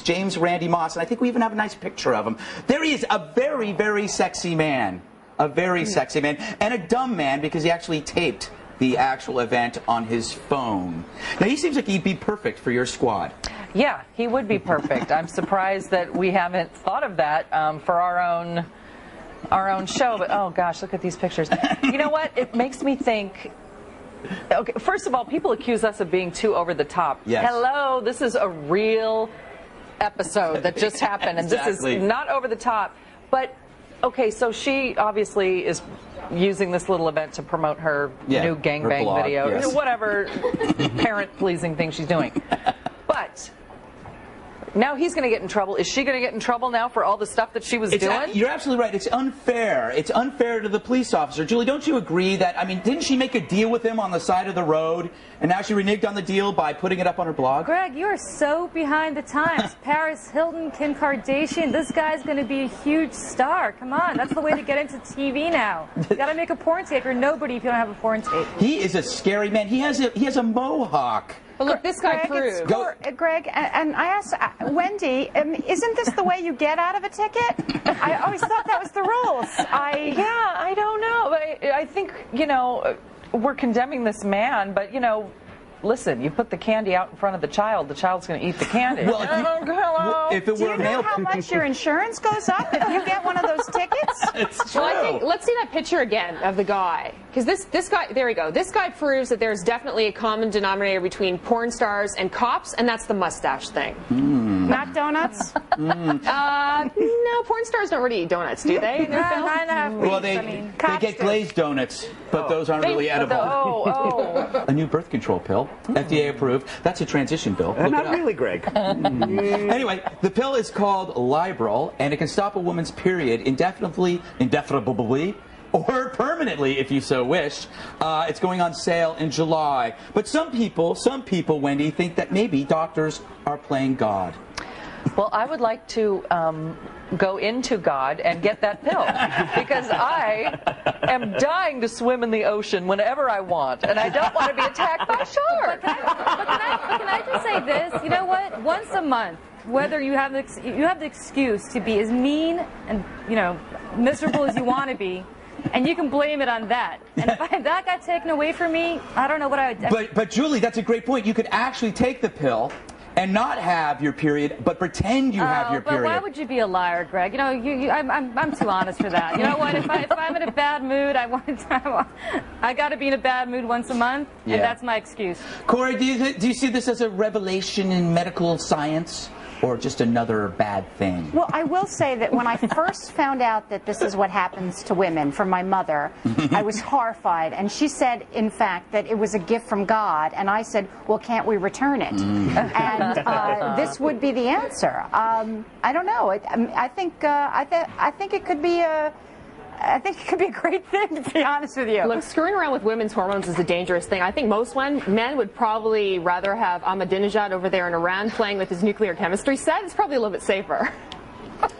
James Randy Moss, and I think we even have a nice picture of him. There he is, a very, very sexy man. A very sexy man. And a dumb man because he actually taped the actual event on his phone. Now, he seems like he'd be perfect for your squad. Yeah, he would be perfect. I'm surprised that we haven't thought of that for our own show. But, oh, gosh, look at these pictures. You know what? It makes me think... Okay, first of all, people accuse us of being too over the top. Yes. Hello, this is a real episode that just happened, and this is not over the top. But, okay, so she obviously is using this little event to promote her new gangbang video, whatever parent-pleasing thing she's doing. But now he's going to get in trouble. Is she going to get in trouble now for all the stuff that she was doing? You're absolutely right. It's unfair. It's unfair to the police officer. Julie, don't you agree that, I mean, didn't she make a deal with him on the side of the road, and now she reneged on the deal by putting it up on her blog? Greg, you are so behind the times. Paris Hilton, Kim Kardashian, this guy's going to be a huge star. Come on, that's the way to get into TV now. You got to make a porn tape. You're nobody if you don't have a porn tape. He is a scary man. He has a mohawk. But look, this guy proved. Greg, and I asked Wendy, isn't this the way you get out of a ticket? I always thought that was the rules. Yeah, I don't know. But I think, you know, we're condemning this man, but, you know, listen, you put the candy out in front of the child's going to eat the candy. Well, if it were a male... Do you know how much your insurance goes up if you get one of those tickets? It's true. Well, I think, let's see that picture again of the guy. Because this guy, there we go. This guy proves that there's definitely a common denominator between porn stars and cops, and that's the mustache thing. Not donuts? No, porn stars don't really eat donuts, do they? In their films? 9.5 weeks. Well, they get glazed donuits, but those aren't really edible. A new birth control pill, FDA approved. That's a transition pill. Not really, Greg. Anyway, the pill is called Librel, and it can stop a woman's period indefinitely, or permanently, if you so wish. It's going on sale in July. But some people, Wendy, think that maybe doctors are playing God. Well, I would like to go into God and get that pill because I am dying to swim in the ocean whenever I want, and I don't want to be attacked by sharks. But can I just say this? You know what? Once a month, whether you have the excuse to be as mean and miserable as you want to be, and you can blame it on that. And if that got taken away from me, I don't know what I would. But Julie, that's a great point. You could actually take the pill and not have your period, but pretend you have your period. But why would you be a liar, Greg? You know, I'm too honest for that. You know what? If I'm in a bad mood, I got to be in a bad mood once a month, and that's my excuse. Corey, do you see this as a revelation in medical science? Or just another bad thing? Well, I will say that when I first found out that this is what happens to women from my mother, I was horrified. And she said, in fact, that it was a gift from God. And I said, well, can't we return it? And this would be the answer. I don't know. I think it could be a great thing, to be honest with you. Look, screwing around with women's hormones is a dangerous thing. I think most men would probably rather have Ahmadinejad over there in Iran playing with his nuclear chemistry set. It's probably a little bit safer.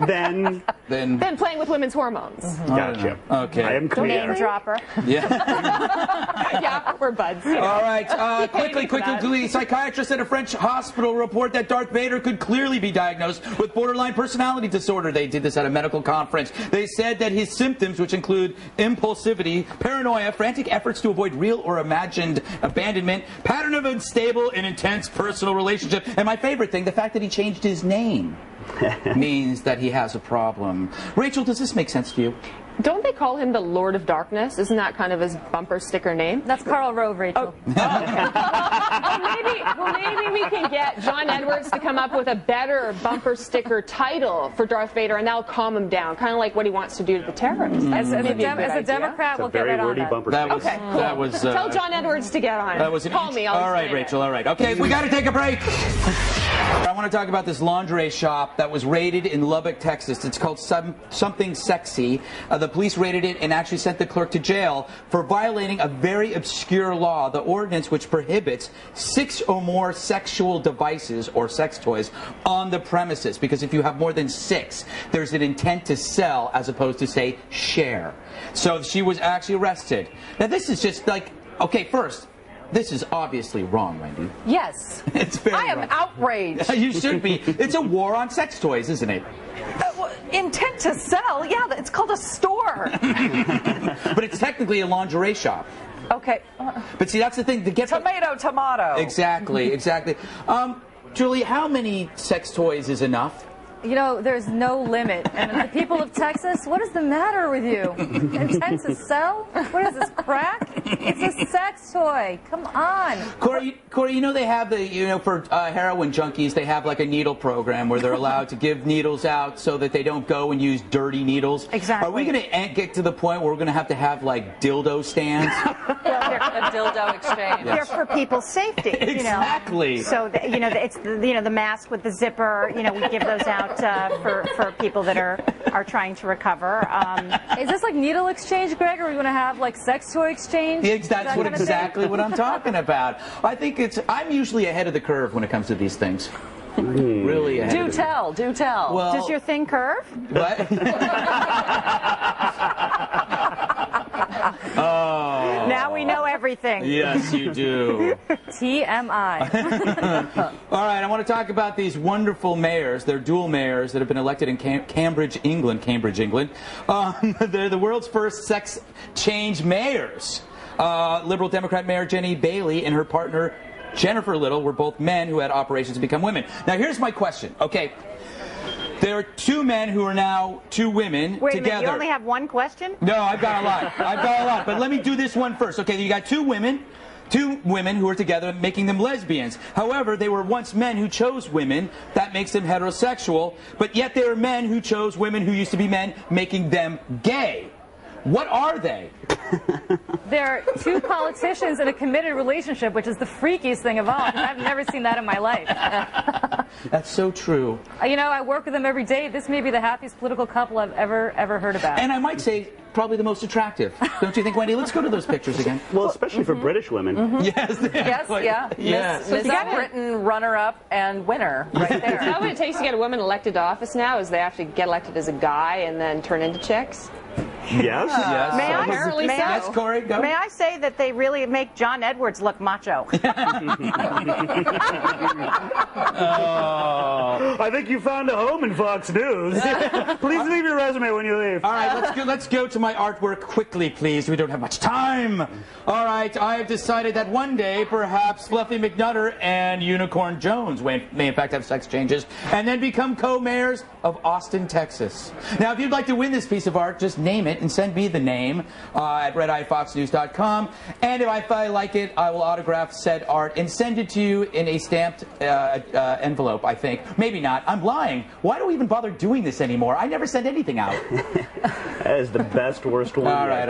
Then playing with women's hormones. Gotcha. Okay. I am clear. Name dropper. Yeah. Yeah, we're buds. You know. All right. Quickly, Julie. Psychiatrists at a French hospital report that Darth Vader could clearly be diagnosed with borderline personality disorder. They did this at a medical conference. They said that his symptoms, which include impulsivity, paranoia, frantic efforts to avoid real or imagined abandonment, pattern of unstable and intense personal relationship, and my favorite thing, the fact that he changed his name, means that he has a problem. Rachel, does this make sense to you? Don't they call him the Lord of Darkness? Isn't that kind of his bumper sticker name? That's Karl Rove, Rachel. Well, maybe we can get John Edwards to come up with a better bumper sticker title for Darth Vader, and that'll calm him down, kind of like what he wants to do to the terrorists. As a Democrat, we'll get right on that. Bumper Okay, cool. That was, tell John Edwards to get on. That was Call me. All right, Rachel. All right. Okay, we got to take a break. I want to talk about this lingerie shop that was raided in Lubbock, Texas. It's called Something Sexy. The police raided it and actually sent the clerk to jail for violating a very obscure law, the ordinance which prohibits 6 or more sexual devices or sex toys on the premises. Because if you have more than 6, there's an intent to sell as opposed to, say, share. So she was actually arrested. Now, this is just like, okay, first, this is obviously wrong, Wendy. Yes. It's very I am wrong. outraged. You should be. It's a war on sex toys, isn't it? Intent to sell? Yeah, it's called a store. But it's technically a lingerie shop. Okay. But see, that's the thing. To get Tomato. Exactly. Julie, how many sex toys is enough? You know, there's no limit. And the people of Texas, what is the matter with you? Intent to sell? What is this, crack? It's a sex toy. Come on. Corey, you know they have for heroin junkies, they have like a needle program where they're allowed to give needles out so that they don't go and use dirty needles. Exactly. Are we going to get to the point where we're going to have like dildo stands? A dildo exchange. They're for people's safety. Exactly. So it's the mask with the zipper. We give those out for people that are trying to recover. Is this like needle exchange, Greg, or are we going to have like sex toy exchange? That's exactly what I'm talking about. I think I'm usually ahead of the curve when it comes to these things. Really ahead. Do tell. Well, Does your thing curve? What? Oh. Now we know everything. Yes, you do. TMI. All right, I want to talk about these wonderful mayors. They're dual mayors that have been elected in Cambridge, England. They're the world's first sex change mayors. Liberal Democrat Mayor Jenny Bailey and her partner Jennifer Little were both men who had operations to become women. Now, here's my question. Okay. There are two men who are now two women Wait together. a minute, you only have one question? No, I've got a lot. But let me do this one first. Okay, you got two women who are together, making them lesbians. However, they were once men who chose women. That makes them heterosexual. But yet they are men who chose women who used to be men, making them gay. What are they? They're two politicians in a committed relationship, which is the freakiest thing of all. I've never seen that in my life. That's so true. I work with them every day. This may be the happiest political couple I've ever heard about. And I might say probably the most attractive. Don't you think, Wendy? Let's go to those pictures again. Well, especially for British women. Yes. Miss Britain runner-up and winner right there. Is that what it takes to get a woman elected to office now? Is they have to get elected as a guy and then turn into chicks? Yes. May I? Apparently so. Yes, Corey, go. May I say that they really make John Edwards look macho? I think you found a home in Fox News. Please leave your resume when you leave. All right, let's go to my artwork quickly, please. We don't have much time. All right, I have decided that one day, perhaps Fluffy McNutter and Unicorn Jones may in fact have sex changes and then become co-mayors of Austin, Texas. Now, if you'd like to win this piece of art, just name it and send me the name at redeyefoxnews.com. And if I like it, I will autograph said art and send it to you in a stamped envelope, I think. Maybe not. I'm lying. Why do we even bother doing this anymore? I never send anything out. That is the best, worst one. All right.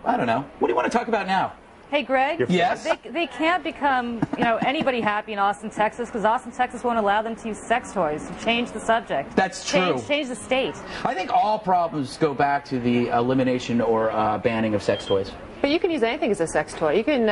I don't know. What do you want to talk about now? Hey, Greg. Yes? They can't become, anybody happy in Austin, Texas, because Austin, Texas won't allow them to use sex toys. So change the subject. That's true. Change the state. I think all problems go back to the elimination or banning of sex toys. But you can use anything as a sex toy. You can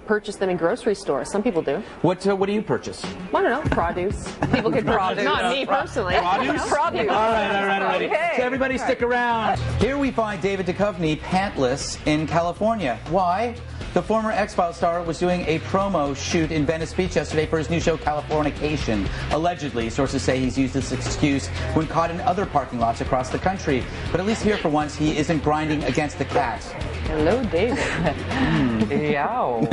purchase them in grocery stores. Some people do. What do you purchase? I don't know, produce. People could produce. Not me personally. Produce? Produce. All right. Okay. So everybody stick around. Here we find David Duchovny pantless in California. Why? The former X-Files star was doing a promo shoot in Venice Beach yesterday for his new show, Californication. Allegedly, sources say he's used this excuse when caught in other parking lots across the country. But at least here for once, he isn't grinding against the cats. Hello, David. Yow.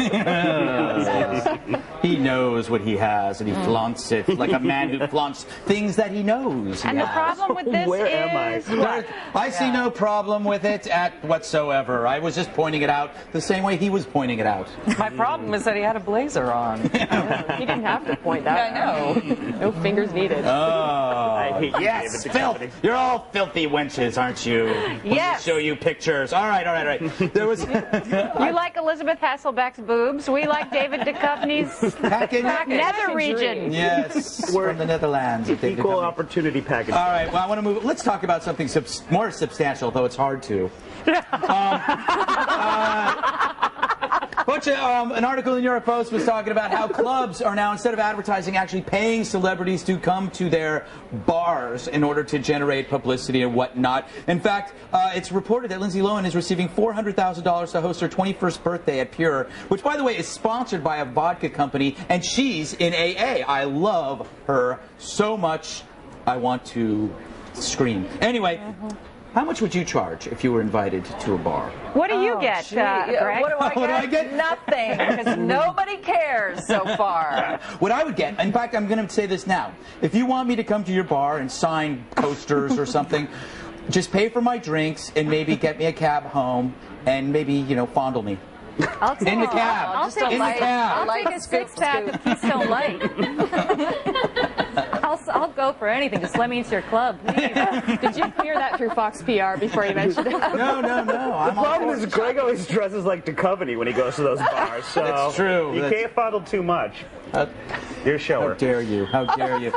He knows what he has, and he flaunts it like a man who flaunts things that he knows. And the problem with this Where am I? is what? I see no problem with it whatsoever. I was just pointing it out the same way he was pointing it out. My problem is that he had a blazer on. He didn't have to point that out. I know. No fingers needed. I hate you, Yes, David filth. Duchovny. You're all filthy wenches, aren't you? Let me Yes. show you pictures. All right. There was You like Elizabeth Hasselbeck's boobs. We like David Duchovny's package. nether region. Yes, from the Netherlands. David Equal Duchovny. opportunity package. All right, well, I want to move. Let's talk about something more substantial, though it's hard to. But An article in the New York Post was talking about how clubs are now, instead of advertising, actually paying celebrities to come to their bars in order to generate publicity and whatnot. In fact, it's reported that Lindsay Lohan is receiving $400,000 to host her 21st birthday at Pure, which, by the way, is sponsored by a vodka company, and she's in AA. I love her so much, I want to scream. Anyway. How much would you charge if you were invited to a bar? What do you get, Greg? What do I get? Nothing, because nobody cares so far. What I would get, in fact, I'm going to say this now. If you want me to come to your bar and sign posters or something, just pay for my drinks and maybe get me a cab home and maybe, you know, fondle me. I'll take in the cab. I'll take a six-pack of Keystone Light. I'll go for anything. Just let me into your club, please. Did you clear that through Fox PR before you mentioned it? No. The problem is Greg always dresses like Duchovny when he goes to those bars. So that's true. You can't fondle too much. You're a shower. How dare you? How dare you?